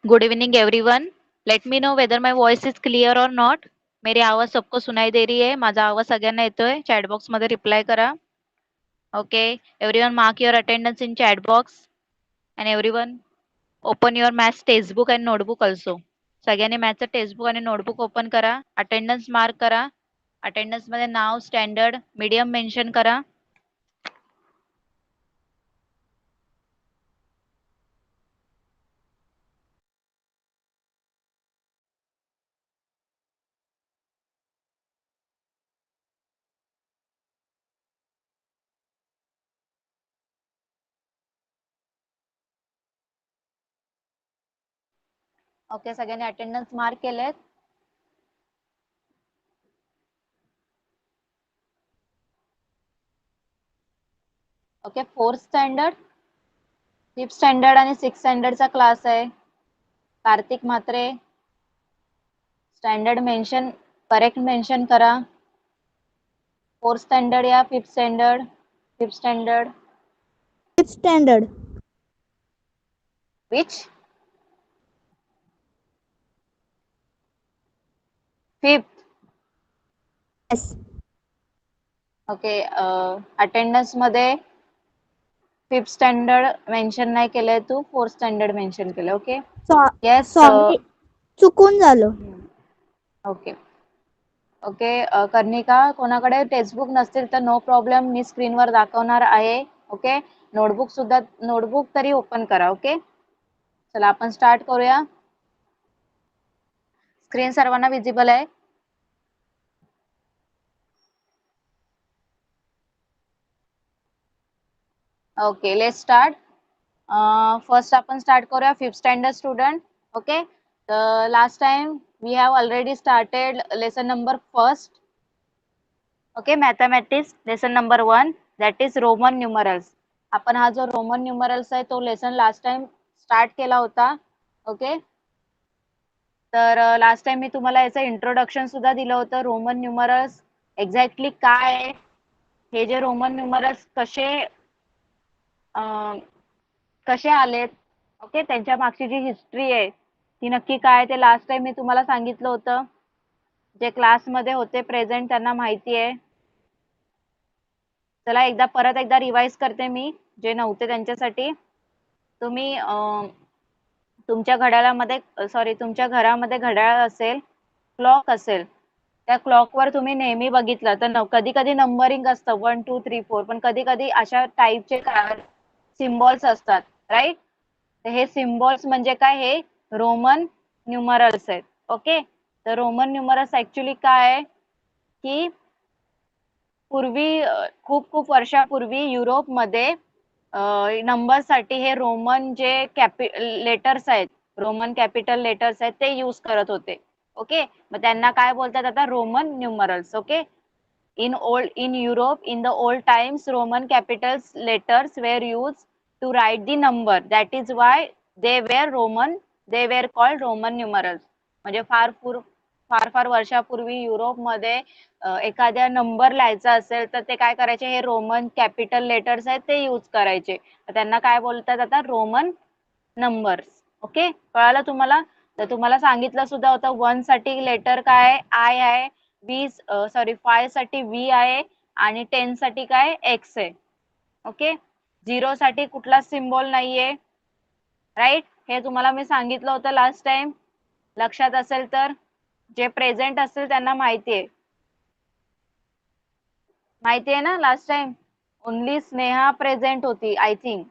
Good evening everyone. Let me know whether my voice is clear और not. मेरी आवाज सबको सुनाई दे रही है? माझा आवाज सगळ्यांना येतोय? चॅट बॉक्स मध्ये रिप्लाय करा. Okay. Everyone mark your attendance in chat box. And everyone open your maths textbook and notebook also. सगळ्यांनी मॅथ्सचं टेक्स्टबुक आणि नोटबुक ओपन करा. अटेंडन्स मार्क करा. अटेंडन्स मध्ये नाव, स्टँडर्ड, मीडियम मेन्शन करा. ओके, सगळ्यांनी अटेंडन्स मार्क केलेत? Okay. Fourth standard, fifth standard आणि six स्टँडर्डचा class आहे. Kartik Mhatre, standard mention correct mention करा. फोर्थ स्टँडर्ड या fifth standard? Fifth standard. Fifth standard. Which? Fifth. Yes. Okay. Attendance मध्ये fifth standard mention नाही केलंय तू, फोर्थ स्टँडर्ड मेन्शन केलं. Okay. Yes. Sorry, चुकून झालं. ओके. ओके. कर्णिका, कोणाकडे टेक्स्टबुक नसतील तर नो प्रॉब्लेम, मी स्क्रीनवर दाखवणार आहे. ओके. नोटबुक तरी ओपन करा. ओके. चला आपण स्टार्ट करूया. स्क्रीन सर्वांना विजिबल आहे? Okay, let's start. फर्स्ट आपण स्टार्ट करूया fifth standard student. Okay. Last time we have already started lesson number first. Okay, mathematics lesson number 1, that is Roman numerals. आपण हा जो रोमन न्यूमरल्स आहे तो लेसन लास्ट टाइम स्टार्ट केला होता. Okay. तर लास्ट टाइम मी तुम्हाला याचं इंट्रोडक्शन सुद्धा दिलं होतं. रोमन न्यूमरल्स एक्झॅक्टली काय आहे, हे जे रोमन न्यूमरल्स कसे आलेत, ओके, त्यांच्या मागची जी हिस्ट्री आहे ती नक्की काय ते लास्ट टाइम मी तुम्हाला सांगितलं होतं. जे क्लासमध्ये होते प्रेझेंट त्यांना माहिती आहे. चला परत एकदा रिवाइज करते मी, जे नव्हते त्यांच्यासाठी. तुम्ही तुमच्या घरामध्ये घड्याळ असेल, क्लॉक असेल, त्या क्लॉकवर तुम्ही नेहमी बघितलं तर कधी कधी नंबरिंग असतं 1 2 3 4, पण कधी कधी अशा टाईपचे सिम्बॉल्स असतात, राईट? तर हे सिम्बॉल्स म्हणजे काय, हे रोमन न्यूमरल्स आहेत. ओके. तर रोमन न्यूमरल्स ऍक्च्युली काय आहे की पूर्वी खूप खूप वर्षापूर्वी युरोपमध्ये नंबरसाठी हे रोमन जे लेटर्स आहेत, रोमन कॅपिटल लेटर्स आहेत ते यूज करत होते. ओके. मग त्यांना काय बोलतात आता, Roman numerals. Okay. in Europe in the old times Roman capitals letters were used to write the number, that is why they were called Roman numerals. म्हणजे फार फार वर्षापूर्वी युरोपमध्ये एखाद्या नंबर लिहायचा असेल तर ते काय करायचे, हे रोमन कॅपिटल लेटर्स आहेत ते यूज करायचे. त्यांना काय बोलतात आता, रोमन नंबर्स. ओके, कळालं तुम्हाला? तर तुम्हाला सांगितलं सुद्धा होतं 1 साठी लेटर काय आय आहे, 5 साठी व्ही आहे आणि 10 साठी काय एक्स आहे. ओके. 0 साठी कुठला सिम्बॉल नाहीये, राईट? हे तुम्हाला मी सांगितलं होतं लास्ट टाइम. लक्षात असेल तर जे प्रेझेंट असेल त्यांना माहितीये ना last time. Only Sneha present होती आय थिंक,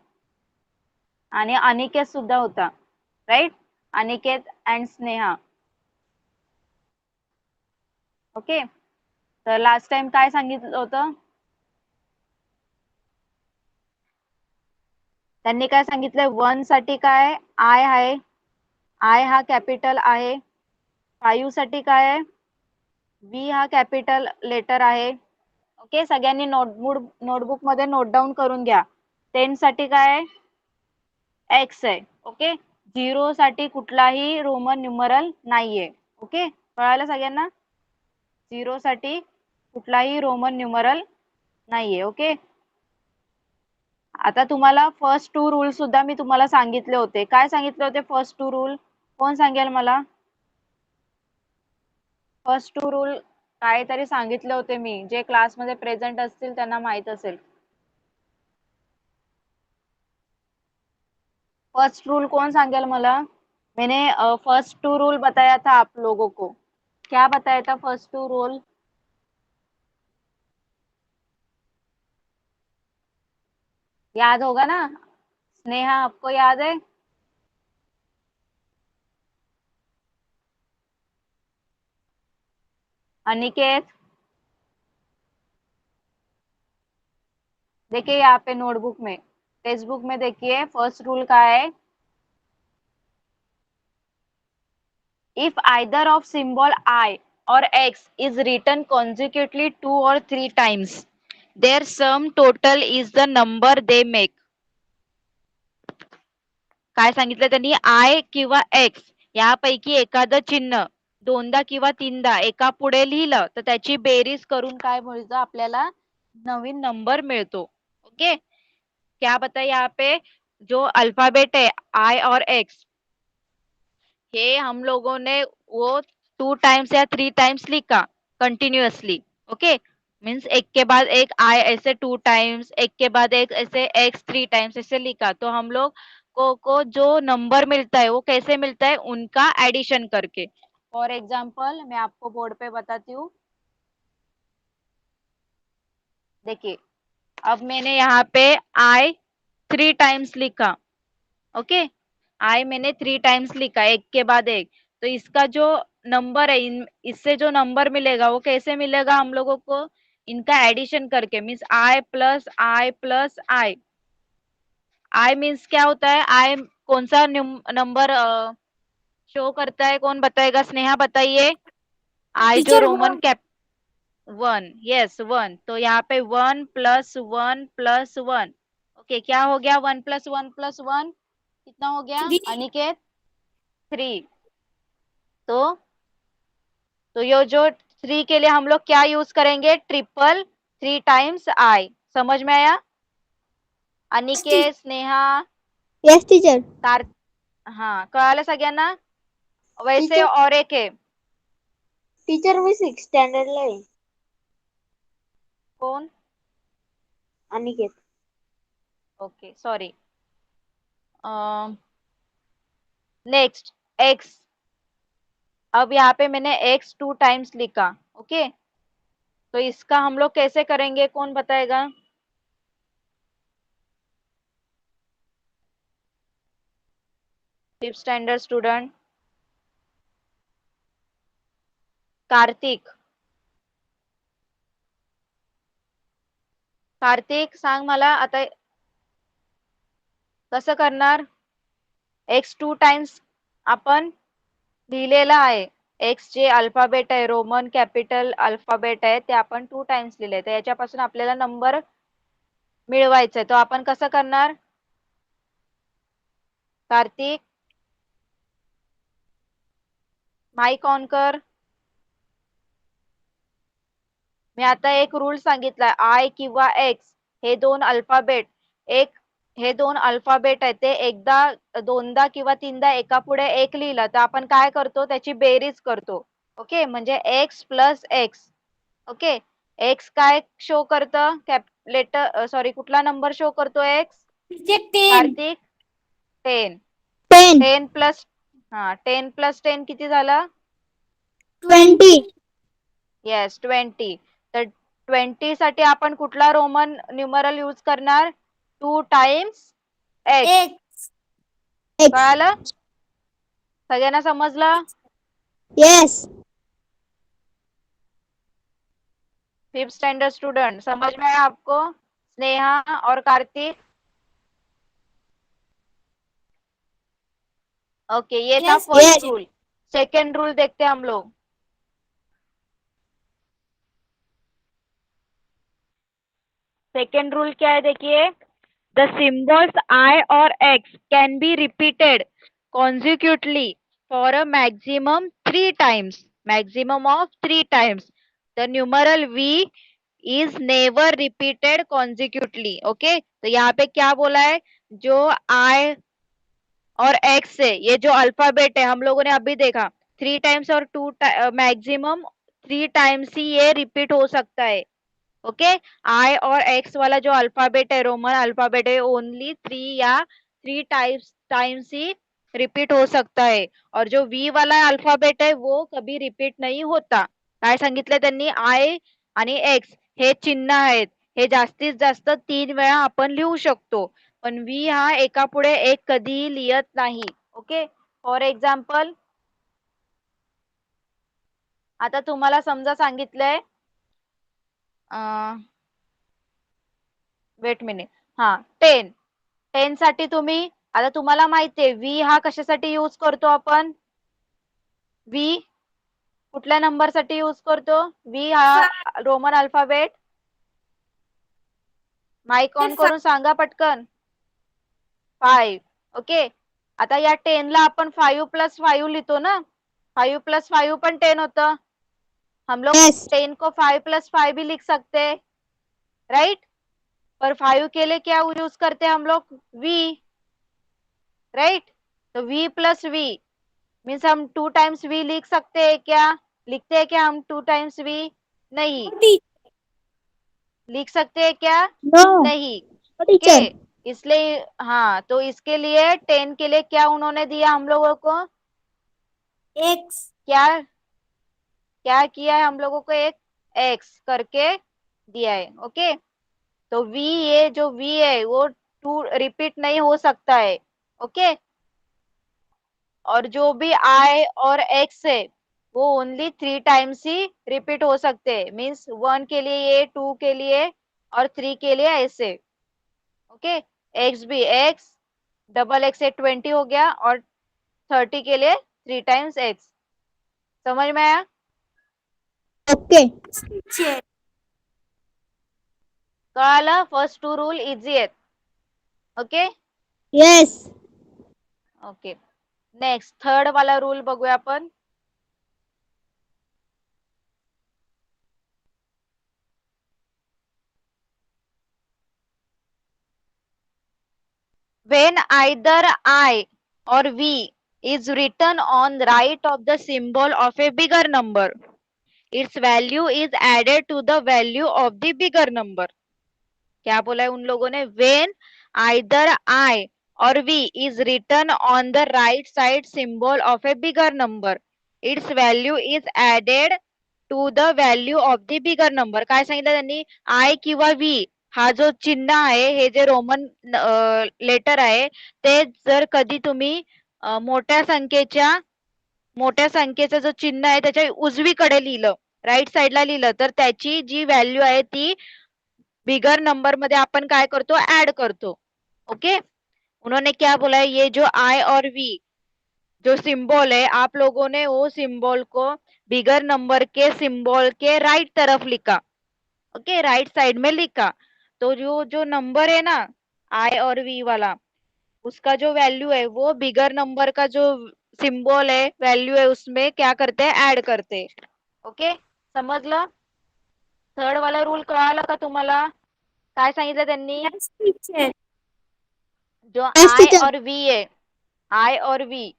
आणि अनिकेत सुद्धा होता, right? Aniket and Sneha. Okay. तर लास्ट टाइम काय सांगितलं होतं, त्यांनी काय सांगितलंय, 1 साठी काय आय आहे, आय हा कॅपिटल आहे. 5 साठी काय आहे, व्ही हा कॅपिटल लेटर आहे. ओके, सगळ्यांनी नोटबुक मध्ये नोट डाऊन करून घ्या. 10 साठी काय आहे, एक्स आहे. ओके. 0 साठी कुठलाही रोमन न्यूमरल नाहीये. ओके, कळालं सगळ्यांना? 0 साठी कुठलाही रोमन न्यूमरल नाहीये. ओके. आता तुम्हाला फर्स्ट 2 रूल सुद्धा मी तुम्हाला सांगितले होते. काय सांगितले होते फर्स्ट 2 रूल? कोण सांगेल मला? फर्स्ट टू रूल काहीतरी सांगितले होते मी, जे क्लासमध्ये प्रेझेंट असतील त्यांना माहित असेल. फर्स्ट रूल कौन सांगेल मला? मैंने फर्स्ट टू रूल बताया था आप लोगों को. क्या बताया था फर्स्ट टू रूल? याद होगा ना? स्नेहा, आपको याद है? अनिकेत, देखिए यहाँ पे नोटबुक में, टेक्स्ट बुक में देखिए फर्स्ट रूल का है, if either of symbol I or X is written consecutively 2 or 3 times, their sum total is the number they make. काय सांगितलं त्यांनी? आय किंवा एक्स यापैकी एखादं चिन्ह दोनदा किंवा तीनदा एका पुढे लिहिलं तर त्याची बेरीज करून काय मिळतं? आपल्याला नवीन नंबर मिळतो. ओके, क्या बताइए यहाँ पे? जो अल्फाबेट है आई और एक्स, ये हम लोगों ने वो 2 टाइम्स या 3 टाइम्स लिखा कंटिन्यूअसली. ओके, मीन्स एक के बाद एक आई ऐसे 2 टाइम्स, एक के बाद एक ऐसे एक्स 3 टाइम्स ऐसे लिखा, तो हम लोग को जो नंबर मिलता है वो कैसे मिलता है? उनका एडिशन करके. फॉर एग्जाम्पल मैं आपको बोर्ड पे बताती हूँ. देखिए, अब मैंने यहाँ पे आई 3 टाइम्स लिखा. ओके, आई मैंने 3 टाइम्स लिखा, एक के बाद एक, तो इसका जो नंबर है इससे जो नंबर मिलेगा वो कैसे मिलेगा हम लोगों को? इनका एडिशन करके, means I plus I plus I. I means क्या होता है? आई कौन सा नंबर शो करता है? कौन बताएगा? स्नेहा बताइए. आई जो रोमन कैप 1, यस 1, तो यहाँ पे 1+1+1. ओके, क्या हो गया? 1+1+1 कितना हो गया? अनिकेत, 3. तो ये जो 3 के लिए हम लोग क्या यूज करेंगे? Triple 3 times I. समझ में आया? Aniket, Sneha, yes teacher. Car, हाँ कळालं सगळ्यांना? वैसे और एक है. टीचर मी 6th स्टँडर्डला आहे. कौन? Aniket. Okay, sorry. Next X. अब यहाँ पे मैंने एक्स 2 टाइम्स लिखा. ओके, तो इसका हम लोग कैसे करेंगे? कौन बताएगा? Fifth standard student. Kartik, Kartik सांग मला आता कसं करणार? एक्स 2 टाइम्स आपण लिहिलेला आहे. एक्स जे अल्फाबेट आहे, रोमन कॅपिटल अल्फाबेट आहे, ते आपण 2 टाइम्स लिहिले, तर याच्यापासून आपल्याला नंबर मिळवायचा आहे. तो आपण कसं करणार? कार्तिक, माईक ऑन कर. मी आता एक रूल सांगितलाय, आय किंवा एक्स हे दोन अल्फाबेट, हे दोन अल्फाबेट आहेत, ते एकदा दोनदा किंवा तीनदा एका पुढे एक लिहिलं तर आपण काय करतो? त्याची बेरीज करतो. ओके, म्हणजे x plus x. Okay, x काय शो करतं? लेटर, सॉरी, कुठला नंबर शो करतो एक्स? कार्तिक, 10. 10. 10 प्लस 10 प्लस 10 किती झालं? 20. येस, 20. तर 20 साठी आपण कुठला रोमन न्यूमरल यूज करणार? 2 टाइम्स एक्स. कळालं? सगळ्यांना समजलं? यस. फिफ्थ स्टैंडर्ड स्टूडेंट, समझ में आया आपको? स्नेहा और कार्तिक. ओके, ये था फर्स्ट रूल. सेकेंड रूल देखते हैं हम लोग. सेकेंड रूल क्या है? देखिए, द सिंबल्स आई और x can be repeated consecutively for a maximum of 3 times. The numeral v is never repeated consecutively. Okay, तो यहाँ पे क्या बोला है? जो I और x से, ये जो अल्फाबेट है हम लोगों ने अभी देखा 3 टाइम्स और 2 मैक्सिमम 3 टाइम्स ही ये रिपीट हो सकता है। ओके, आई और एक्स वाला जो अल्फाबेट है, रोमन अल्फाबेट है, ओनली 3 या 3 टाइम्स ही रिपीट हो सकता है। और जो वी वाला अल्फाबेट आहे वो कभी रिपीट नाही होता. काय सांगितलं त्यांनी, आय आणि एक्स हे चिन्ह आहेत, हे जास्तीत जास्त 3 वेळा आपण लिहू शकतो, पण वी हा एकापुढे एक कधीही लिहत नाही. ओके, फॉर एक्झाम्पल आता तुम्हाला समजा सांगितलंय वेट मिनिट, हा 10 साठी तुम्ही, आता तुम्हाला माहितीये वी हा कशासाठी यूज करतो आपण, वी कुठल्या नंबर साठी यूज करतो, वी हा रोमन अल्फाबेट, माइक ऑन करून सांगा पटकन, 5. ओके, आता या 10 ला आपण 5+5 लिहितो ना, 5+5 पण 10 होतं, हम लोग Yes. 10 को 5+5 भी लिख सकते, राइट, पर 5 के लिए क्या यूज करते हैं हम लोग, वी, राइट, तो v प्लस वी मीन्स हम 2 टाइम्स वी लिख सकते हैं क्या, लिखते हैं क्या हम 2 टाइम्स वी, नहीं लिख सकते हैं क्या, No. नहीं. No, okay, teacher. इसलिए हाँ, तो इसके लिए 10 के लिए क्या उन्होंने दिया हम लोगों को, X. क्या क्या किया है हम लोगों को, एक x करके दिया है. ओके, तो v, ये जो v है वो 2 रिपीट नहीं हो सकता है. ओके, और जो भी i और x है वो ओनली 3 टाइम्स ही रिपीट हो सकते हैं, मीन्स 1 के लिए ये, 2 के लिए और 3 के लिए ऐसे. ओके, x भी x, डबल x से 20 हो गया और 30 के लिए 3 टाइम्स x. समझ में आया, Okay. कळालं, फर्स्ट 2 रूल इझी आहेत. Okay Yes. Okay, next third वाला रूल बघूया आपण. When either I or V is written on right of the symbol of a bigger number, its value is added to the value of the bigger number. क्या बोला है उन लोगों ने, when either I or V is written on the right side symbol of a bigger number, its value is added to the value of the bigger number. काय सांगितलं त्यांनी, I किंवा V हा जो चिन्ह आहे, हे जे रोमन लेटर आहे, ते जर कधी तुम्ही मोठ्या संख्येचं जो चिन्ह आहे त्याच्या उजवीकडे लिहिलं, राईट साइडला लिहिलं, तर त्याची जी व्हॅल्यू आहे ती बिगर नंबर मध्ये अपन काय करतो, ऐड करतो. ओके, उन्होंने क्या बोला है, ये जो आई और वी जो सिंबल है, आप लोगों ने वो सिंबल को बिगर नंबर के सिंबल के राइट तरफ लिखा. ओके, राइट साइड में लिखा, तो जो जो नंबर है ना आई और वी वाला, उसका जो वैल्यू है वो बिगर नंबर का जो सिंबल है, वैल्यू है, उसमें क्या करते हैं, ऐड करते हैं. ओके, समजलं, थर्ड वाला रूल कळाला का तुम्हाला, काय सांगितलं त्यांनी, Yes, teacher. जो Yes, आई teacher. और वी है, आई और वी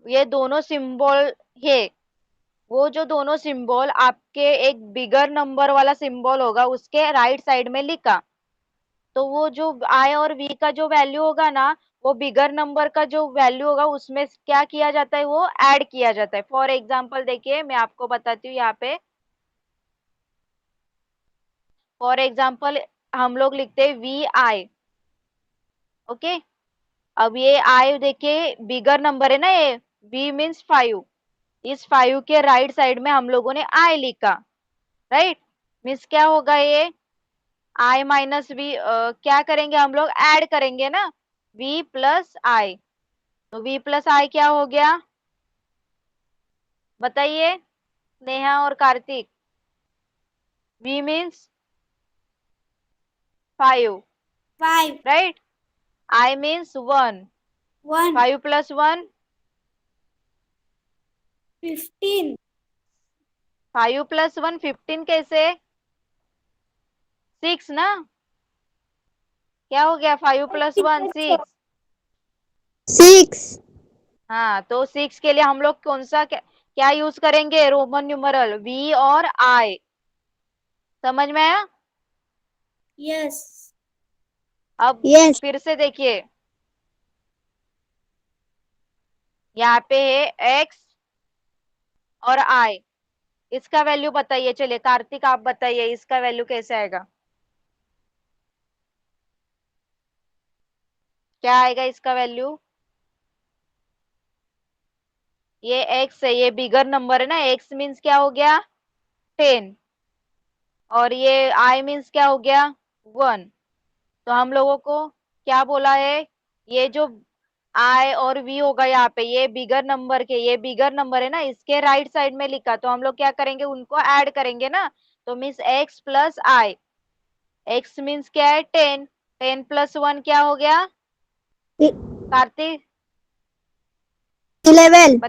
ये दोनों सिंबल है, वो जो दोनों सिंबल आपके एक बिगर नंबर वाला सिंबल होगा उसके राइट साइड में लिखा, तो वो जो आई और वी का जो वैल्यू होगा ना, वो बिगर नंबर का जो वैल्यू होगा उसमें क्या किया जाता है, वो ऐड किया जाता है. फॉर एग्जाम्पल देखिए, मैं आपको बताती हूँ यहाँ पे, फॉर एग्जाम्पल हम लोग लिखते हैं वी आई. ओके, अब ये आई देखिए बिगर नंबर है ना, ये v मीन्स 5, इस 5 के राइट साइड में हम लोगों ने i लिखा, राइट, मीन्स क्या होगा ये i माइनस वी, क्या करेंगे हम लोग, ऐड करेंगे ना, v प्लस आई, तो v प्लस आई क्या हो गया, बताइए नेहा और Kartik, v means 5, 5. Right, i means 1, 1. 5 plus 1, 15. 5 plus 1 15 कैसे, 6 ना, क्या हो गया, 5 प्लस 1 6, 6. हाँ, तो 6 के लिए हम लोग कौन सा क्या यूज करेंगे? रोमन न्यूमरल V और I। समझ में आया? Yes. अब Yes. फिर से देखिए, यहाँ पे है X और I। इसका वैल्यू बताइए। चलिए कार्तिक आप बताइए, इसका वैल्यू कैसे आएगा? क्या आएगा इसका वैल्यू? ये X है, ये बिगर नंबर है ना। X मीन्स क्या हो गया? 10। और ये I मीन्स क्या हो गया? 1। तो हम लोगों को क्या बोला है? ये जो I और V होगा यहाँ पे, ये बिगर नंबर के, ये बिगर नंबर है ना, इसके राइट साइड में लिखा। तो हम लोग क्या करेंगे? उनको ऐड करेंगे ना। तो means X plus I। X means क्या है? 10। 10 प्लस 1 क्या हो गया कार्तिक? 11.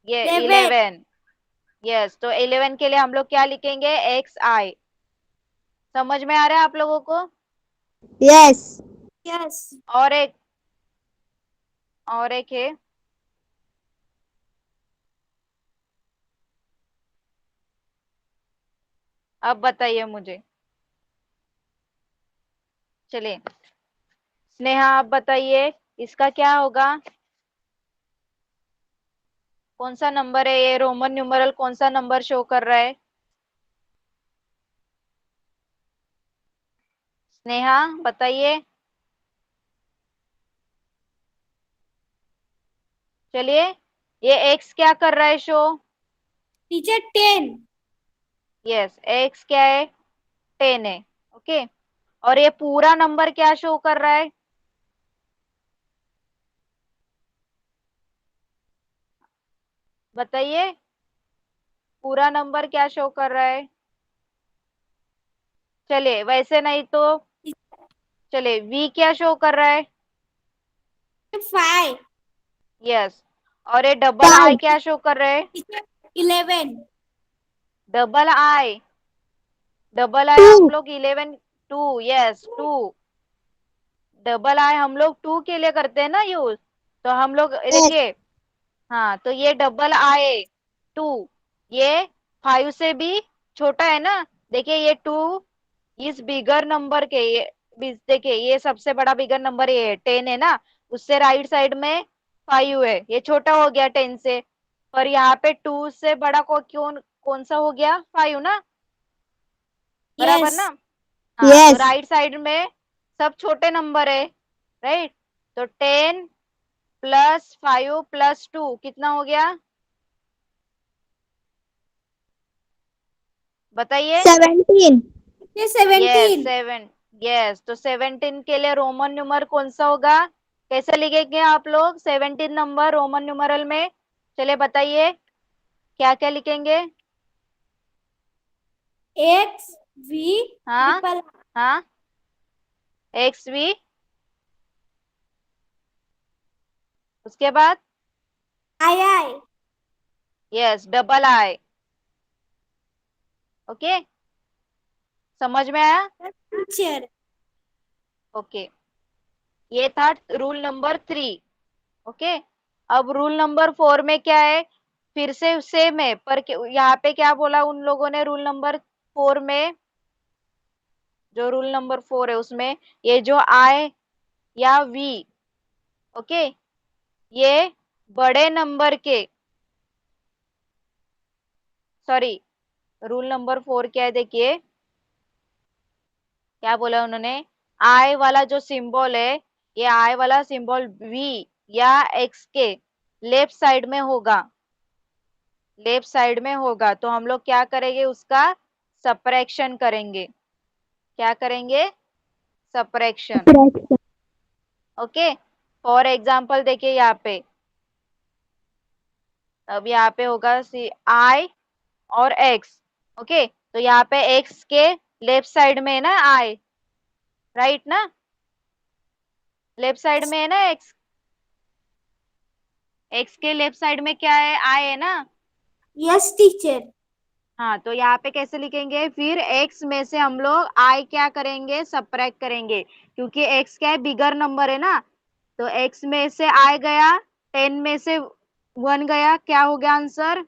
ये 11. 11। यस, तो 11 के लिए हम लोग क्या लिखेंगे? XI। समझ में आ रहा है आप लोगों को? Yes. Yes. और एक है, अब बताइए मुझे। चलिए स्नेहा आप बताइए, इसका क्या होगा? कौन सा नंबर है ये? रोमन न्यूमरल कौन सा नंबर शो कर रहा है? स्नेहा बताइए। चलिए, ये X क्या कर रहा है शो? Teacher 10. यस, X क्या है? 10 है। ओके, और ये पूरा नंबर क्या शो कर रहा है? बताइए, पूरा नंबर क्या शो कर रहा है? चलिए वैसे नहीं तो चलिए V क्या शो कर रहा है? 5. यस, और ये डबल I 5. क्या शो कर रहा है? Teacher 11. डबल I हम 2. लोग 11। 2, यस 2। डबल I हम लोग 2 के लिए करते हैं ना यूज। तो हम लोग Yes. देखिए, हाँ, तो ये डबल I 2, ये 5 से भी छोटा है ना। देखिए ये 2 इस बिगर नंबर के, ये देखिए ये सबसे बड़ा बिगर नंबर ये 10 है ना, उससे राइट साइड में 5 है, ये छोटा हो गया 10 से। पर यहाँ पे 2 से बड़ा को कौन सा हो गया? 5 ना, बराबर ना? Yes. हाँ, तो Yes. राइट साइड में सब छोटे नंबर है, राइट। तो 10 प्लस 5 प्लस 2 कितना हो गया? बताइए। 17. Teacher yes 17. 7। यस, तो 17 के लिए रोमन न्यूमर कौन सा होगा? कैसे लिखेंगे आप लोग 17 नंबर रोमन न्यूमरल में? चलिए बताइए, क्या क्या लिखेंगे? X V हाँ triple हाँ, XV, उसके बाद I. Yes double I। Okay, समझ में आया? Teacher. ओके, ये था रूल नंबर 3। ओके, अब रूल नंबर 4 में क्या है? फिर से सेम है, पर यहाँ पे क्या बोला उन लोगों ने? रूल नंबर 4 में, जो रूल नंबर 4 है उसमें ये जो I या V, ओके, ये बड़े नंबर के, सॉरी, रूल नंबर 4 क्या है देखिए, क्या बोला उन्होंने? I वाला जो सिंबल है, ये I वाला सिंबल V या X के लेफ्ट साइड में होगा, लेफ्ट साइड में होगा। तो हम लोग क्या करेंगे? उसका सब्ट्रैक्शन करेंगे। क्या करेंगे? Subtraction. Correct. Okay, for example देखिए यहाँ पे, अब यहाँ पे होगा I और X। ओके, तो यहाँ पे X के लेफ्ट साइड में है ना I, राइट ना? लेफ्ट साइड में है ना X, X के लेफ्ट साइड में क्या है? I है ना। Yes, teacher. हाँ, तो यहाँ पे कैसे लिखेंगे? फिर X में से हम लोग I क्या करेंगे? सब्ट्रैक्ट करेंगे, क्योंकि X क्या है? बिगर नंबर है ना। तो x में से I गया, 10 में से 1 गया, क्या हो गया आंसर?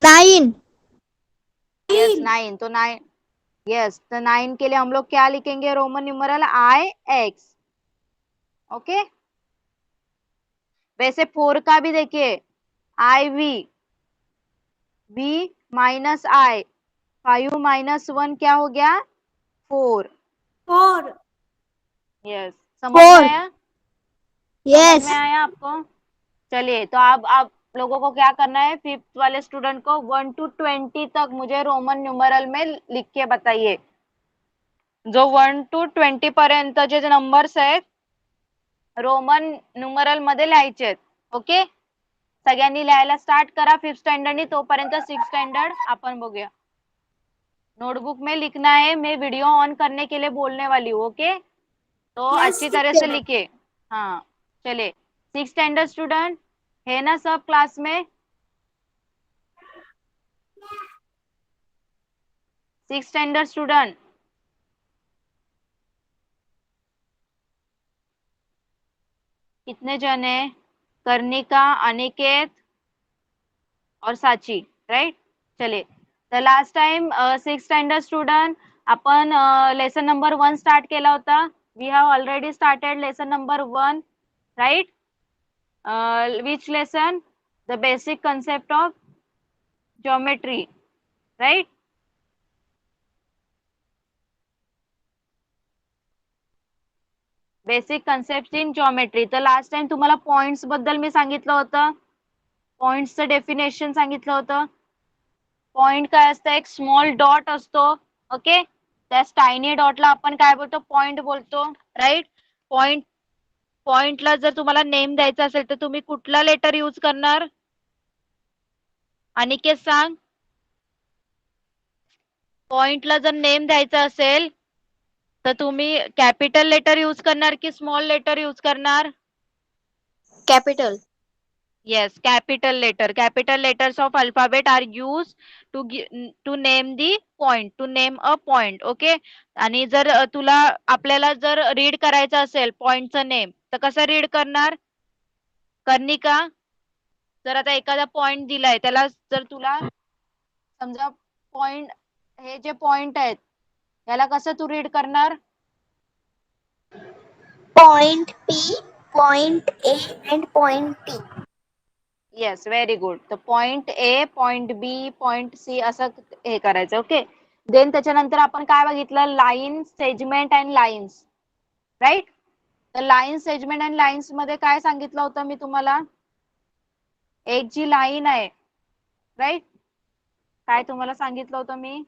9. यस 9, तो 9, यस, तो 9 के लिए हम लोग क्या लिखेंगे? Roman numeral IX। ओके, वैसे 4 का भी देखिए, IV, V minus I, 5 minus 1 क्या हो गया? 4। 4. यस, समझ में 4. आया? समझ Yes. में आया आपको? चलिए, तो अब आप लोगों को क्या करना है, 5th वाले स्टूडेंट को 1 to 20 तक मुझे रोमन न्यूमरल में लिख के बताइए. जो 1 to 20 पर्यंत जे नंबर्स आहेत रोमन न्यूमरल मध्ये लिहायचे आहेत. ओके, सगळ्यांनी लिहायला स्टार्ट करा 5th स्टँडर्डनी, तोपर्यंत 6th स्टँडर्ड आपण बघूया. नोटबुक में लिखना है, मैं वीडियो ऑन करने के लिए बोलने वाली हूँ. ओके, तो Yes, अच्छी तरह से teacher. लिखे. हाँ, चलिए, 6th स्टैंडर्ड स्टूडेंट है ना सब क्लास में? 6th स्टैंडर्ड स्टूडेंट कितने जन है? कर्णिका, अनिकेत और साची, राइट? चलिए, तर last time 6th standard student आपण लेसन नंबर 1 स्टार्ट केला होता. We have already started lesson number 1, right? Which lesson? The basic concept of geometry, right? Basic concept in geometry. तर लास्ट टाइम तुम्हाला पॉइंट्स बद्दल मी सांगितलं होतं, पॉइंट्सचं डेफिनेशन सांगितलं होतं. पॉइंट काय असतं? एक स्मॉल डॉट असतो. ओके, त्या टायनी डॉटला आपण काय बोलतो? पॉइंट बोलतो, राईट? पॉइंटला जर तुम्हाला नेम द्यायचा असेल तर तुम्ही कुठला लेटर यूज करणार? अनिकेत सांग. पॉइंटला जर नेम द्यायचा असेल तर तुम्ही कॅपिटल लेटर यूज करणार की स्मॉल लेटर यूज करणार? Capital. Yes, capital letter. Capital letters of alphabet are used to name the point, to name a point. Okay. आणि जर तुला आपल्याला जर रीड करायचं असेल पॉइंटचं नेम तर कसं रीड करणार? कर्णिका, जर आता एखादा पॉइंट दिलाय त्याला जर तुला समजा पॉइंट, हे जे पॉइंट आहेत याला कसं तू रीड करणार? Point P, point A and point T. Yes, very good. तर point A, point B, point C असं हे करायचं. ओके, देन त्याच्यानंतर आपण काय बघितलं? Line, segment and lines, right? तर लाईन, सेगमेंट अँड लाईन्स मध्ये काय सांगितलं होतं मी तुम्हाला? एक जी लाईन आहे, राईट, काय तुम्हाला सांगितलं होतं मी?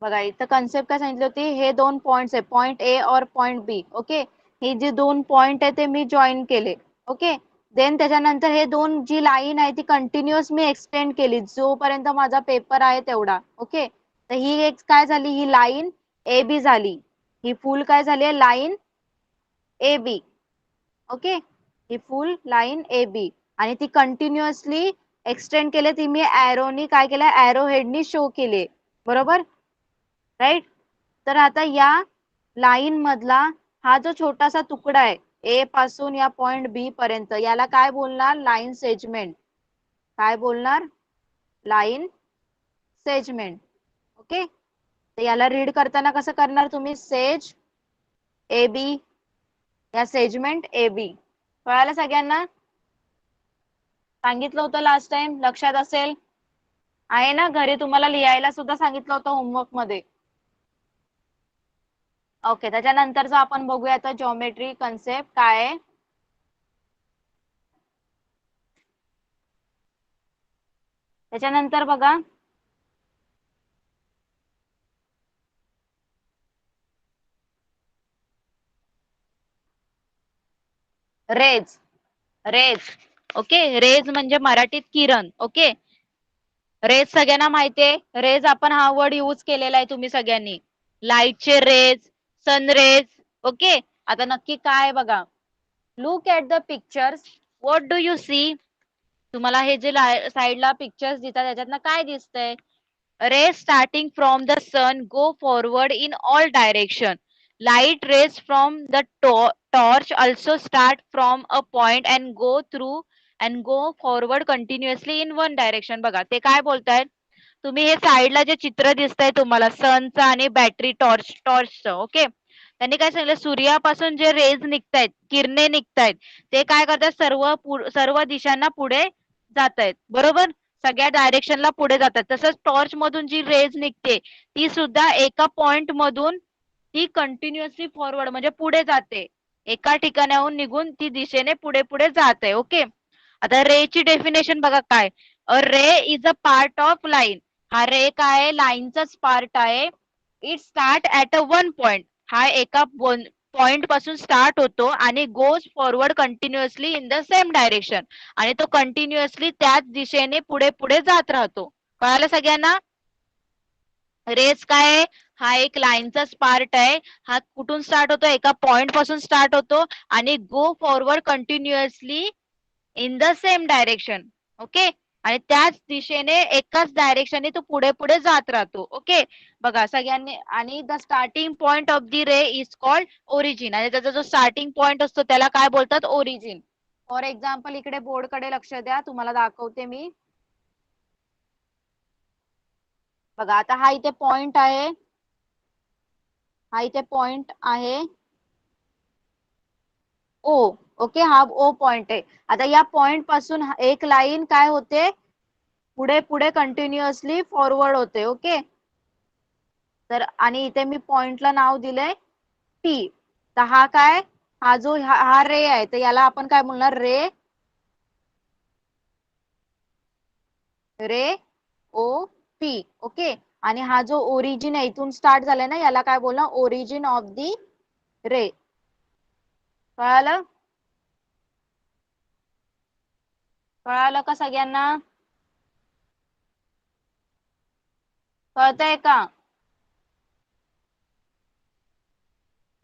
बघा इथं कन्सेप्ट काय सांगितली होती? हे दोन पॉइंट्स आहे, पॉइंट ए और पॉइंट बी. ओके, हे जे दोन पॉइंट आहे ते मी जॉईन केले. ओके, देन त्याच्यानंतर हे दोन जी लाईन आहे ती कंटिन्युअस मी एक्सटेंड केली जोपर्यंत माझा पेपर आहे तेवढा. ओके, तर ही एक काय झाली? ही लाईन ए बी झाली. ही फुल काय झाली? Line A B. ओके, ही फुल लाईन ए बी आणि ती कंटिन्युअसली एक्सटेंड केले. ती मी ॲरोनी काय केलं? ॲरो हेडनी शो केले, बरोबर, राईट? तर आता या लाईन मधला हा जो छोटासा तुकडा आहे ए पासून या पॉइंट बी पर्यंत, याला काय बोलणार? Line segment. काय बोलणार? Line segment. ओके, तर याला रीड करताना कसं करणार तुम्ही? सेज ए बी, या सेगमेंट ए बी. कळालं सगळ्यांना? सांगितलं होतं लास्ट टाइम, लक्षात असेल आहे ना? घरी तुम्हाला लिहायला सुद्धा सांगितलं होतं होमवर्क मध्ये. ओके, त्याच्यानंतरचा आपण बघूया आता जॉमेट्री कन्सेप्ट काय आहे. त्याच्यानंतर बघा रेज. रेज, ओके, रेज म्हणजे मराठीत किरण. ओके, रेज सगळ्यांना माहितीये. रेज आपण हा वर्ड यूज केलेला आहे तुम्ही सगळ्यांनी. लाईटचे रेज, सन रेज. ओके, आता नक्की काय बघा. Look at the pictures, what do you see? तुम्हाला हे जे साइडला पिक्चर्स दिसतात त्याच्यातनं काय दिसतंय? Rays starting from the sun go forward in all direction. Light rays from the torch also start from a point and go through and go forward continuously in one direction. बघा ते काय बोलतायत, तुम्ही हे साईडला जे चित्र दिसतंय तुम्हाला सनचं आणि बॅटरी टॉर्चचं, ओके, त्यांनी काय सांगितलं, सूर्यापासून जे रेज निघतायत, किरणे निघतायत, ते काय करतात, सर्व दिशांना पुढे जात आहेत, बरोबर, सगळ्या डायरेक्शनला पुढे जातात. तसंच टॉर्च मधून जी रेज निघते ती सुद्धा एका पॉइंट मधून ती कंटिन्युअसली फॉरवर्ड म्हणजे पुढे जाते, एका ठिकाणाहून निघून ती दिशेने पुढे पुढे जात आहे. ओके, आता रे ची डेफिनेशन बघा काय, a ray is a part of line. हा रे काय आहे, लाईनचाच पार्ट आहे. It start at a one point, हा एका पॉइंट पासून स्टार्ट होतो आणि goes forward continuously in the same direction, आणि तो कंटिन्युअसली त्याच दिशेने पुढे पुढे जात राहतो. कळालं सगळ्यांना? रेस काय आहे, हा एक लाईनचाच पार्ट आहे. हा कुठून स्टार्ट होतो, एका पॉइंट पासून स्टार्ट होतो आणि go forward continuously in the same direction. Okay, आणि त्याच दिशेने एकाच डायरेक्शनने तो पुढे पुढे जात राहतो. ओके, बघा सगळ्यांनी, आणि the starting point of the ray is called origin, आणि त्याचा जो स्टार्टिंग पॉइंट असतो त्याला काय बोलतात, ओरिजिन. फॉर एक्झाम्पल इकडे बोर्ड कडे लक्ष द्या, तुम्हाला दाखवते मी. बघा आता हा इथे पॉइंट आहे, हा इथे पॉइंट आहे ओ. ओके, हा ओ पॉइंट आहे. आता या पॉइंट पासून एक लाईन काय होते, पुढे पुढे कंटिन्युअसली फॉरवर्ड होते. ओके, तर आणि इथे मी पॉइंटला नाव दिलंय पी. तर हा काय, हा जो हा रे आहे, तर याला आपण काय बोलणार, रे ओ पी. ओके, आणि हा जो ओरिजिन आहे, इथून स्टार्ट झालाय ना, याला काय बोलणार, ओरिजिन ऑफ दी रे. कळालं? कळालं का सगळ्यांना? कळतंय का?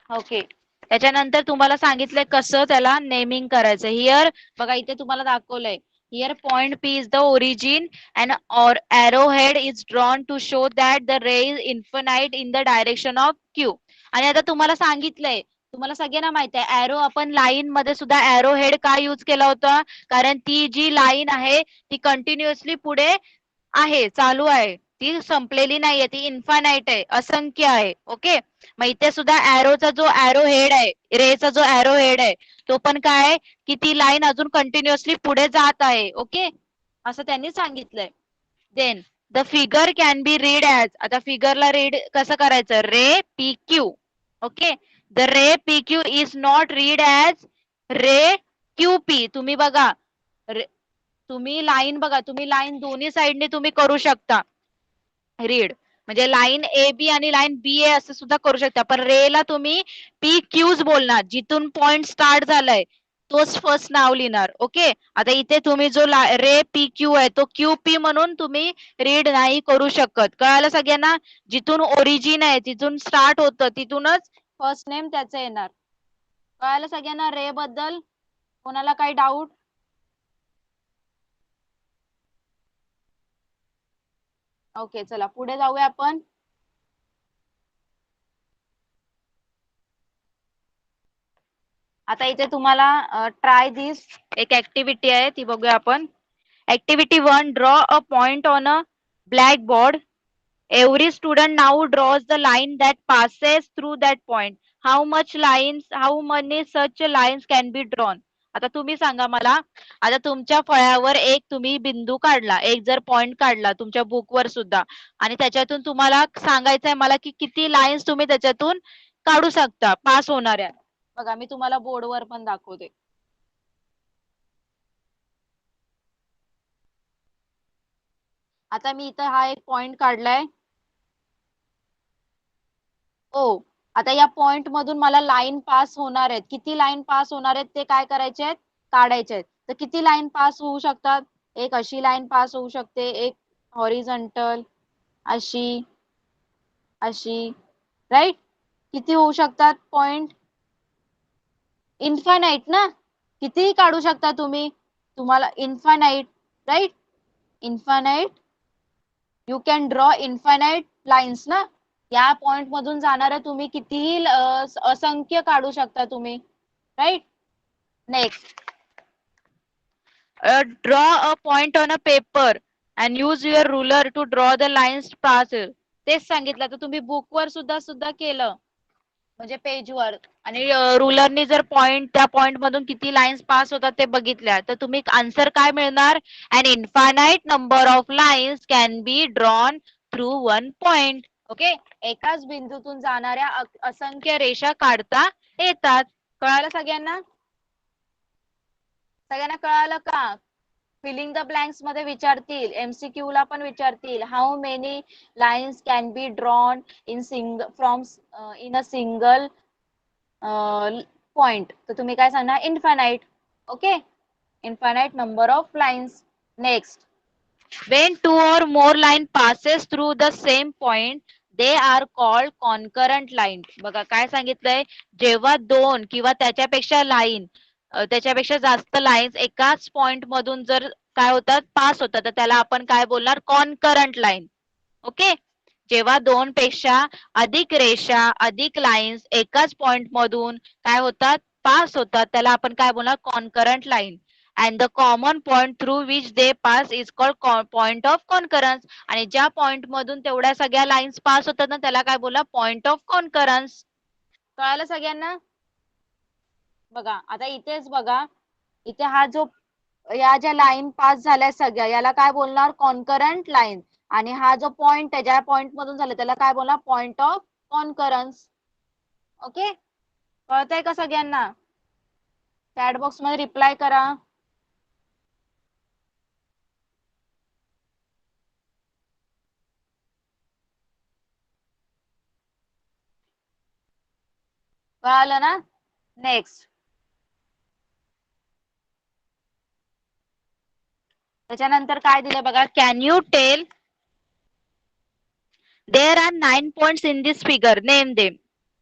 ओके, त्याच्यानंतर तुम्हाला सांगितलंय कसं त्याला नेमिंग करायचं. हियर बघा इथे तुम्हाला दाखवलंय, here point P is the origin and और arrow head is drawn to show that the ray is infinite in the direction of Q. आणि आता तुम्हाला सांगितलंय, तुम्हाला सगळ्यांना माहिती आहे, एरो आपण लाईन मध्ये सुद्धा एरो हेड का यूज केला होता, कारण ती जी लाईन आहे ती कंटिन्युअसली पुढे आहे, चालू आहे, ती संपलेली नाहीये, ती इन्फानाइट आहे, असंख्य आहे. ओके, मग इथे सुद्धा एरोचा जो एरो हेड आहे, रेचा जो एरो हेड आहे, तो पण काय आहे की ती लाईन अजून कंटिन्युअसली पुढे जात आहे. ओके, असं त्यांनी सांगितलंय. Then the figure can be read as, आता फिगरला रीड कसं करायचं, ray P Q. Okay, the ray P Q is not read as ray Q P. तुम्ही बघा, तुम्ही लाईन बघा, तुम्ही लाईन दोन्ही साईडने तुम्ही करू शकता रीड, म्हणजे लाईन ए बी आणि लाईन बी ए असं सुद्धा करू शकता, पण रे ला तुम्ही पी क्यूज बोलणार, जिथून पॉइंट स्टार्ट झालाय तोच फर्स्ट नाव लिहिणार. ओके, आता इथे तुम्ही जो रे पी क्यू आहे तो क्यू पी म्हणून तुम्ही रीड नाही करू शकत. कळालं सगळ्यांना? जिथून ओरिजिन आहे, जिथून स्टार्ट होतं, तिथूनच फर्स्ट नेम त्याचं येणार. कळालं सगळ्यांना रे बद्दल? कोणाला काही डाऊट? ओके, चला पुढे जाऊया आपण. आता इथे तुम्हाला ट्राय दिस एक ऍक्टिव्हिटी आहे, ती बघूया आपण. Activity 1, draw a point on a black board. Every student now draws the line that passes through that point. How many such lines can be drawn? आता तुम्ही सांगा मला. आता तुमच्या फळ्यावर एक तुम्ही बिंदू काढला, एक जर पॉइंट काढला तुमच्या बुकवर सुद्धा, आणि त्याच्यातून तुम्हाला सांगायचंय मला की किती लाईन्स तुम्ही त्याच्यातून काढू शकता पास होणाऱ्या. बघा मी तुम्हाला बोर्डवर पण दाखवते. आता मी इथं हा एक पॉइंट काढलाय ओ. आता या पॉइंट मधून मला लाईन पास होणार आहेत, किती लाईन पास होणार आहेत ते काय करायचे आहेत, काढायचे आहेत. तर किती लाईन पास होऊ शकतात, एक अशी लाईन पास होऊ शकते, एक हॉरिझॉन्टल, अशी, अशी, राईट. किती होऊ शकतात पॉइंट, इन्फानाइट ना, कितीही काढू शकता तुम्ही, तुम्हाला infinite, right, infinite you can draw infinite lines ना, या पॉइंट मधून जाणाऱ्या तुम्ही कितीही असंख्य काढू शकता तुम्ही, right. Next, draw a point on a paper and use your ruler to draw the lines pass. तेच सांगितलं, तर तुम्ही बुकवर सुद्धा सुद्धा केलं म्हणजे पेजवर, आणि रुलरनी जर त्या पॉइंट मधून किती लाईन्स पास होतात ते बघितल्या, तर तुम्ही आन्सर काय मिळणार? An infinite number of lines can be drawn through one point. Okay, एकाच बिंदूतून जाणाऱ्या असंख्य रेषा काढता येतात. कळालं सगळ्यांना? सगळ्यांना कळालं का? फिलिंग द ब्लँक्स मध्ये विचारतील, एमसीक्यू ला पण विचारतील, how many lines can be drawn in a single point. तर तुम्ही काय सांगणार? Infinite. Okay, infinite number of lines. Next, when two or more line passes through the same point they are called concurrent line. बघा काय सांगितलंय, जेव्हा दोन किंवा त्याच्यापेक्षा जास्त लाईन्स एकाच पॉइंट मधून जर काय होतात, पास होतात, तर त्याला आपण काय बोलणार? Concurrent line. ओके, जेव्हा दोन पेक्षा अधिक रेषा, अधिक लाईन्स एकाच पॉइंट मधून काय होतात? पास होतात, त्याला आपण काय बोलणार? Concurrent line. And the common point through which they pass is called point of concurrence. आणि ज्या पॉइंट मधून तेवढ्या सगळ्या लाईन्स पास होतात ना, त्याला काय बोलणार? Point of concurrence. कळालं सगळ्यांना? बघा आता इथेच बघा, इथे हा जो या ज्या लाईन पास झाल्या सगळ्या, याला काय बोलणार? Concurrent line. आणि हा जो पॉइंट आहे, ज्या पॉइंट मधून झालं, त्याला काय बोलणार? Point of concurrence. ओके, कळतंय का सगळ्यांना? चॅट बॉक्स मध्ये रिप्लाय करा. कळालं ना? नेक्स्ट, त्याच्यानंतर काय दिलं बघा, can you tell there are 9 points in this figure, name them.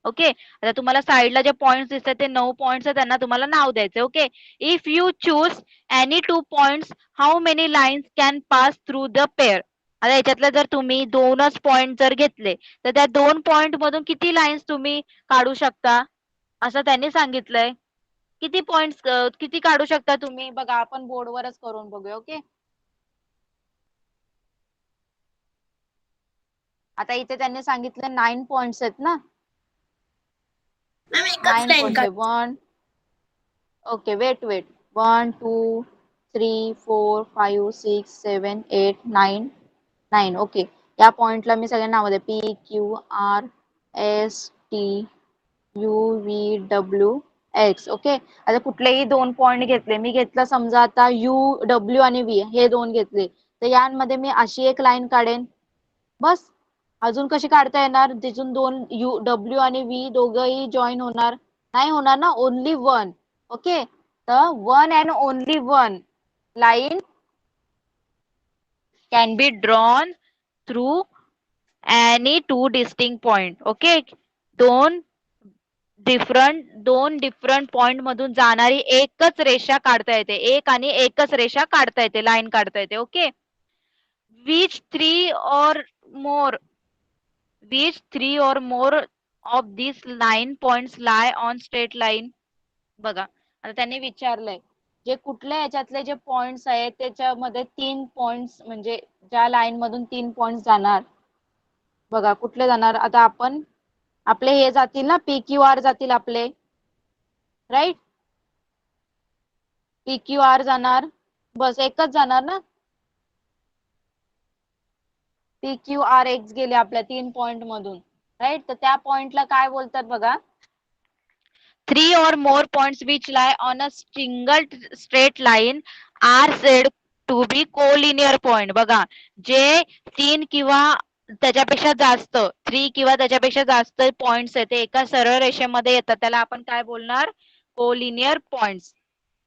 Okay, आता तुम्हाला साईडला जे पॉइंट्स दिसतात ते 9 पॉइंट्स आहेत, त्यांना तुम्हाला नाव द्यायचे. Okay, if you choose any 2 points how many lines can pass through the pair. आता याच्यातलं जर तुम्ही दोनच पॉइंट जर घेतले, तर त्या 2 पॉइंट मधून किती लाईन्स तुम्ही काढू शकता, असं त्यांनी सांगितलंय. किती पॉइंट्स किती काढू शकता तुम्ही? बघा आपण बोर्डवरच करून बघूया. ओके, आता इथे त्यांनी सांगितलं 9 पॉइंट्स आहेत ना, मॅम एकच 9 लाईन पॉइंट्स आहे. Okay, wait 1 2 3 4 5 6 7 8 9. ओके, या पॉइंटला मी सगळ्या नाव दे, P Q R S T U V W X. Okay, आता कुठलेही 2 पॉइंट घेतले, मी घेतलं समजा आता यू डब्ल्यू आणि व्ही हे 2 घेतले, तर यांमध्ये मी अशी एक लाईन काढेन बस. अजून कशी काढता येणार? तिथून 2 यू डब्ल्यू आणि व्ही दोघंही जॉईन होणार नाही, होणार ना, ओनली वन. ओके, तर one and only one line can be drawn through any 2 distinct point. Okay, दोन डिफरंट पॉइंट मधून जाणारी एकच रेषा काढता येते, एकच रेषा काढता येते, लाईन काढता येते. Okay, which three or more of these 9 points lie on straight line. बघा आता त्यांनी विचारलंय, जे कुठल्या याच्यातले जे पॉइंट्स आहेत त्याच्यामध्ये 3 पॉइंट्स, म्हणजे ज्या लाईन मधून 3 पॉइंट्स जाणार, बघा कुठले जाणार? आता आपण आपले हे जातील ना, पी क्यू आर जातील आपले, राईट? पी क्यू आर जाणार, बस एकच जाणार ना, पी क्यू आर एक्स गेले आपल्या 3 पॉइंट मधून, राईट? तर त्या पॉइंटला काय बोलतात बघा, 3 or more points which lie on a single straight line are said to be collinear point. बघा, जे 3 किंवा त्याच्यापेक्षा जास्त 3 किंवा त्याच्यापेक्षा जास्त पॉइंट्स आहेत ते एका सरळ रेषेमध्ये येतात, त्याला आपण काय बोलणार? Collinear points.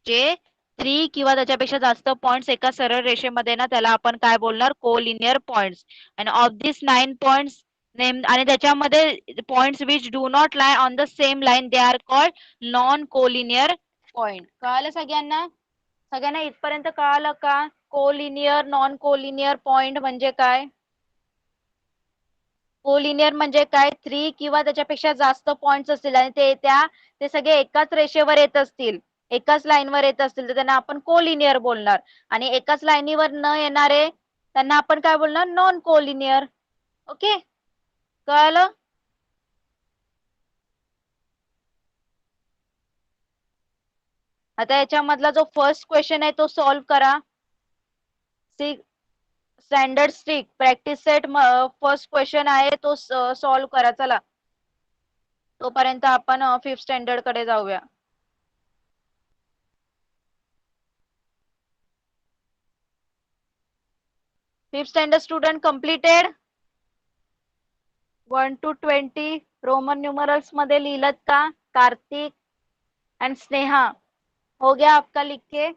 जे 3 किंवा त्याच्यापेक्षा जास्त पॉइंट्स एका सरळ रेषेमध्ये ना, त्याला आपण काय बोलणार? Collinear points. And of this 9 points name, आणि त्याच्यामध्ये points which do not lie on the same line they are called non collinear point. कळालं सगळ्यांना? सगळ्यांना इथपर्यंत कळालं का? कोलिनियर, नॉन कोलिनियर पॉइंट म्हणजे काय? कोलिनियर म्हणजे काय, 3 किंवा त्याच्यापेक्षा जास्त पॉइंट्स असतील आणि ते सगळे एकाच रेषेवर येत असतील, एकाच लाईनवर येत असतील, तर त्यांना आपण कोलिनियर बोलणार. आणि एकाच लाईनीवर न येणारे त्यांना आपण काय बोलणार, नॉन कोलिनियर. ओके, कळलं? आता याच्यामधला जो फर्स्ट क्वेश्चन आहे तो सॉल्व्ह करा. Standard stick practice set first question आहे तो सॉल्व्ह करा. चला, तोपर्यंत आपण 5th स्टँडर्ड कडे जाऊया. Fifth standard student completed. 1 to 20 Roman numerals मध्ये लिहिलत का? कार्तिक एंड स्नेहा, हो गया आपका लिख के?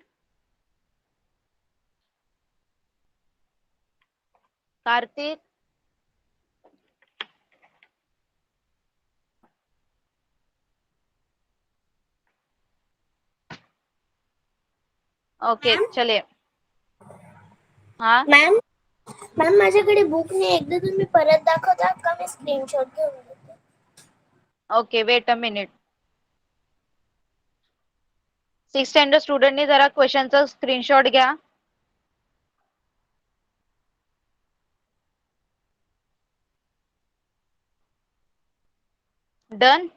कार्तिक, ओके चले. हाँ मॅम मॅम माझ्याकडे बुक नाही, एकदा तुम्ही परत दाखवता का? मी स्क्रीनशॉट घेऊन घेते. Okay, wait a minute. 6th standard स्टुडंटनी जरा क्वेश्चनचा स्क्रीनशॉट घ्या. डन.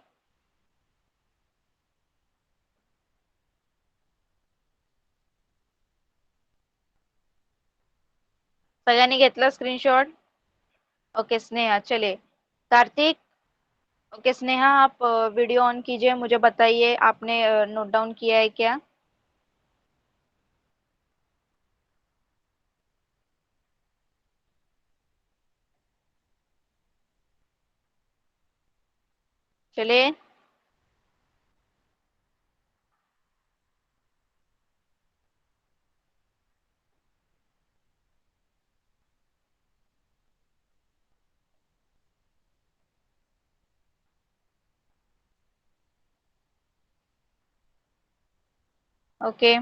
सगळ्यांनी घेतला स्क्रीनशॉट? ओके स्नेहा, चलिए. कार्तिक, ओके स्नेहा, आप वीडियो ऑन कीजिए, मुझे बताइए आपने नोट डाउन किया है क्या? चलिए. ओके.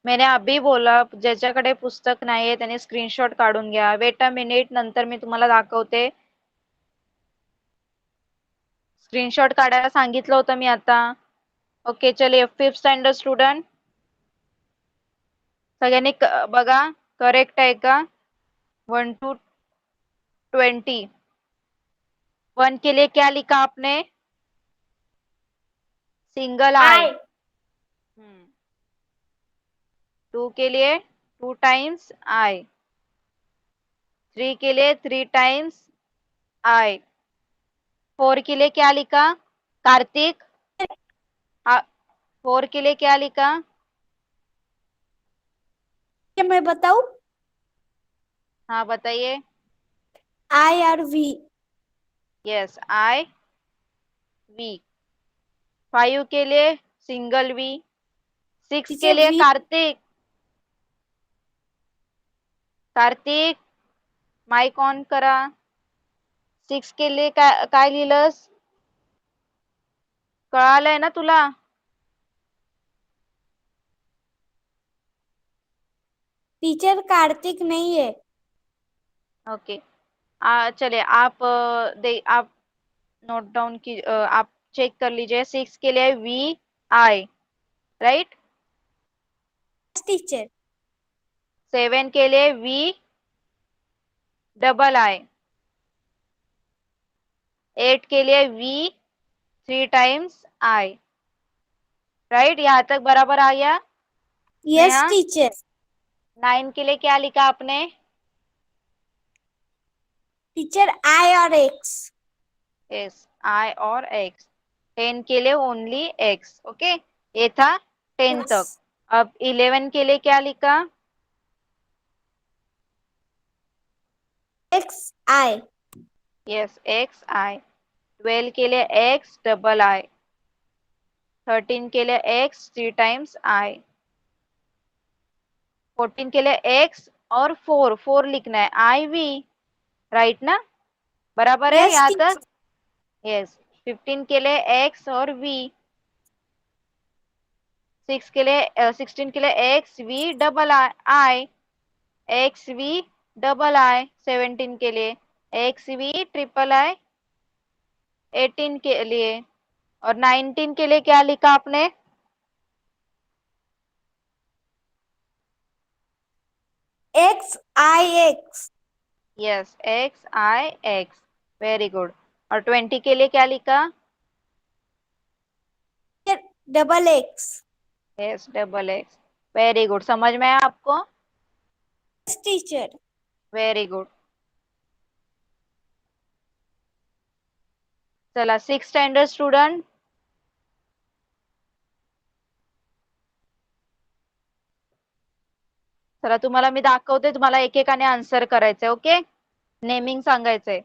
मैंने अभी बोला, ज्याच्याकडे पुस्तक नाहीये त्याने स्क्रीनशॉट काढून घ्या. वेट अ मिनिट, नंतर मी तुम्हाला दाखवते. स्क्रीनशॉट काढायला सांगितलं होतं मी आता. ओके चलिए. 5th स्टँडर्ड स्टूडेंट, सगळ्यांनी बघा करेक्ट आहे का? 1 to 20. 1 के लिए क्या लिखा आपने? Single I. 2 के लिए 2 टाइम्स आई. 3 के लिए 3 टाइम्स आई. 4 के लिए क्या लिखा कार्तिक? 4 के लिए क्या लिखा? क्या मैं बताऊं? हाँ बताइए. आई और वी. Yes, I V. 5 के लिए सिंगल वी. 6 के टीचर लिए V. Kartik. Kartik, mic on करा. 6 के लिए काय लिहिलंस? कळालंय ना तुला? टीचर कार्तिक नहीं है. ओके. चलिए आप आप नोट डाउन की आप चेक कर लीजिए. 6 के लिए वी आई, राइट? टीचर. 7 के लिए वी डबल आई. 8 के लिए वी 3 टाइम्स आई. राइट, यहाँ तक बराबर आ गया? यस नेहा? टीचर. 9 के लिए क्या लिखा आपने? टीचर आई और एक्स. यस, आई और एक्स. 10 के लिए ओनली एक्स. ओके, ये था 10 तक. अब 11 के लिए क्या लिखा? एक्स आई. यस, एक्स आई. 12 के लिए एक्स डबल आई. 13 के लिए एक्स 3 टाइम्स आई. 14 के लिए एक्स और 4 लिखना है, आई वी. राइट ना? बराबर है यस यहाँ टीचर. तक? यस. 15 के लिए एक्स और वी. 6 के लिए 16 के लिए X V double I, X V double I 17 के लिए, एक्स वी ट्रिपल आई 18 के लिए, और 19 के लिए क्या लिखा आपने? X I X. Yes, X I X, very good. और 20 के लिए क्या लिखा? Double X. Yes, double X, very good. समझ में आया आपको? टीचर। Very good. चला 6th स्टँडर्ड स्टुडंट, चला तुम्हाला मी दाखवते, तुम्हाला एकेकाने आन्सर करायचंय. ओके, नेमिंग सांगायचंय.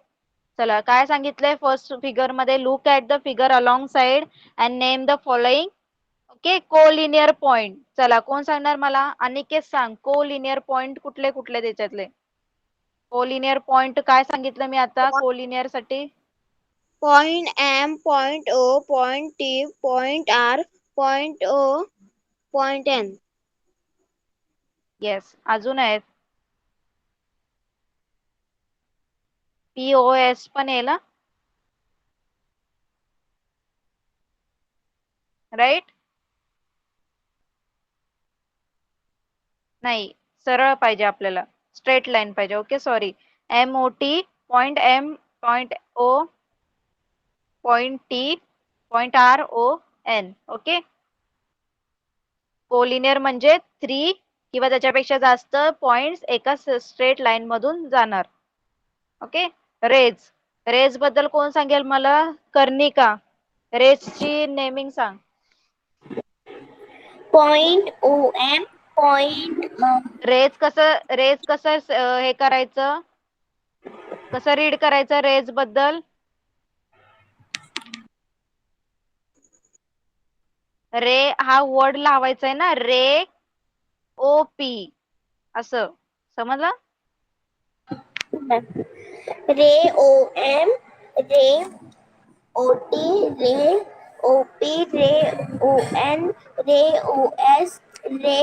चला काय सांगितलंय फर्स्ट फिगर मध्ये? Look at the figure along side and name the following. Okay, collinear point. चला कोण सांगणार मला? अनिकेत सांग, कोलिनियर पॉइंट कुठले कुठले त्याच्यातले? कोलिनियर पॉइंट काय सांगितलं मी आता कोलिनियर साठी? Point M, point O, point T, point R, point O, point N. Yes, अजून आहेत. POS पण येईल, राईट? नाही, सरळ पाहिजे आपल्याला, स्ट्रेट लाईन पाहिजे. Okay, sorry. MOT, point M, point O, point T, point RON. Okay, collinear म्हणजे 3 किंवा त्याच्यापेक्षा जास्त पॉइंट्स एका स्ट्रेट लाईन मधून जाणार. ओके, रेज, रेज बद्दल कोण सांगेल मला? कर्णिका, रेजची नेमिंग सांग. Point O M, point rays कसं हे करायचं, कसं रीड करायचं रेज बद्दल? रे हा वर्ड लावायचा आहे ना, रे OP असं, समजलं? Ray O M, ray O T, ray O P, ray O N, ray O S, ray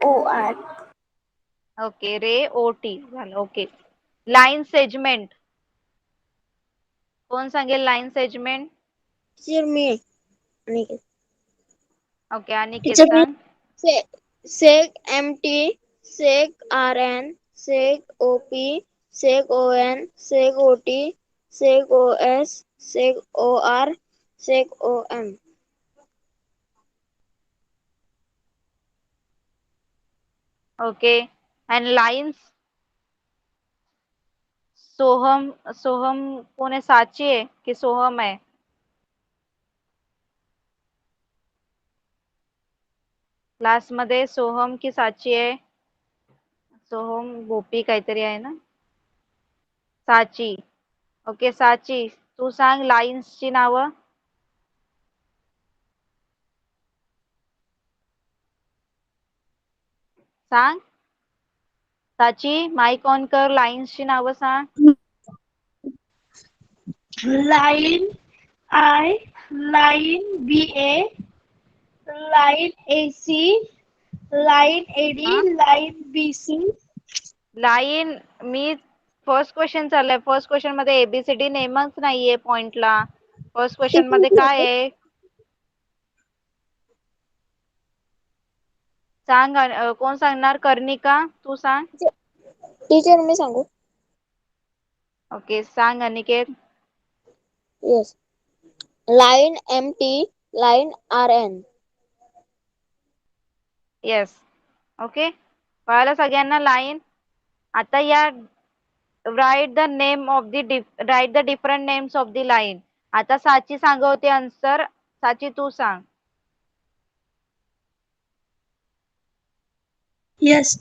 O R. Okay, ray OT झालं. ओके, लाईन सेगमेंट कोण सांगेल? Line segment. टीचर मी. अनिकेत. ओके, अनिकेत टीचर मी. सांग. Seg M T, seg R N, seg O P, seg O N, seg O T, seg O S, seg O R, seg O M. Okay, and lines. Soham, Soham कोण आहे? साची आहे की सोहम आहे? Class मध्ये सोहम की साची आहे? सोहम गोपी काहीतरी आहे ना. साची. ओके, साची तू सांग लाईन्सची नावं. सांग साची, माईक ऑन कर, लाईन्सची नावं सांग. Line I, line BA, line AC, line AD, हा? Line BC. लाईन, मी फर्स्ट क्वेश्चन चाललंय, फर्स्ट क्वेश्चन मध्ये ABCD नेमच नाहीये पॉइंटला. फर्स्ट क्वेश्चन मध्ये काय आहे सांग. कोण सांगणार? कर्णिका तू सांग. टीचर मी सांगू. ओके, सांग Aniket. Yes, line M T, line R N. Yes, okay, कळालं सगळ्यांना लाईन? आता या write the name of the write the different names of the line. आता साची सांगवते आन्सर. साची तू सांग. Yes.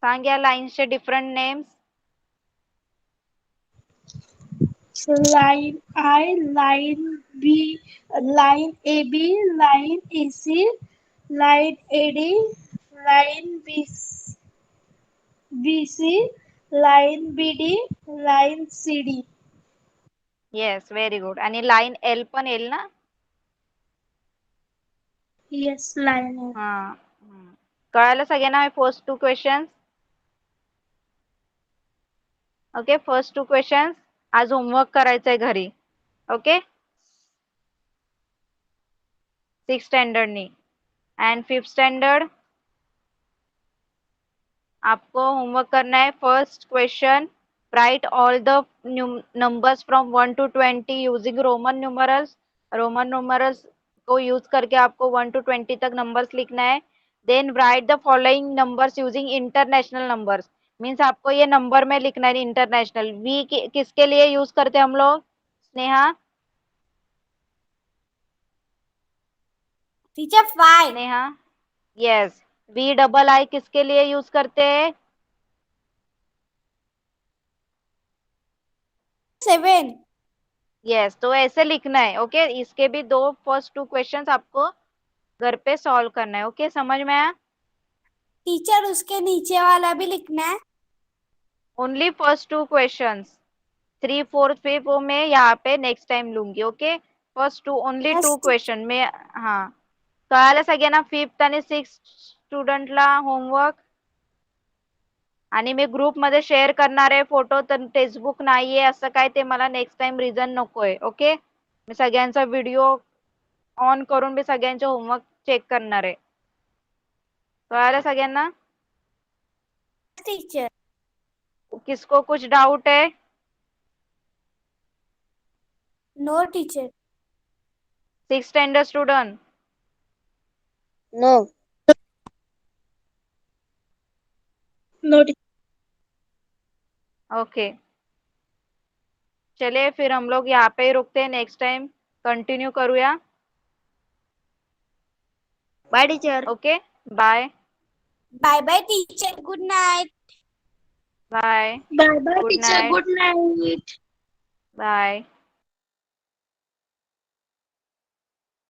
सांग या लाईन्सचे different names. Line I, line B, line AB, line AC, line AD, line BC, line BD, line CD. Yes, very good. आणि line L पण येईल ना? Yes, line. हा. कळालं सगळ्यांना first 2 question? Okay, first 2 question आज होमवर्क करायचंय घरी. Okay, 6th standard and 5th standard आपको होमवर्क करना है. First question, write all the numbers from 1 to 20 using Roman numerals. Roman numerals को यूज करके आपको 1 to 20 तक नंबर्स लिखना है. Then write the following numbers using international numbers. Means आपको ये नंबर में लिखना है इंटरनेशनल. वी किसके लिए यूज करते हैं हम लोग Sneha? Teacher 5. Sneha, yes. V double I किसके लिए यूज करते हैं? 7. यस, तो ऐसे लिखना है. ओके, इसके भी 2 फर्स्ट 2 क्वेश्चंस आपको घर पे सॉल्व करना है. ओके, समझ में आया? टीचर उसके नीचे वाला भी लिखना है. Only first 2 questions. 3 4 5 वो मैं यहाँ पे नेक्स्ट टाइम लूंगी. ओके, फर्स्ट 2 ओनली 2 क्वेश्चन में. हाँ, कळालं सगळ्यांना 5th आणि 6th स्टुडंटला होमवर्क? आणि मी ग्रुप मध्ये शेअर करणार आहे फोटो. तर टेक्स्टबुक नाहीये असं काय ते मला नेक्स्ट टाइम रिझन नकोय. ओके, मी सगळ्यांचा व्हिडिओ ऑन करून मी सगळ्यांचे होमवर्क चेक करणार आहे. कळालं सगळ्यांना? टीचर. किसको कुछ डाउट है? No teacher. 6th standard student? No. No. Okay, चलिए फिर हम लोग यहाँ पे ही रुकते हैं. नेक्स्ट टाइम कंटिन्यू करूया. Bye teacher. Okay, bye bye bye teacher. Good night. Bye Bye bye, good teacher. Night Good night. Bye.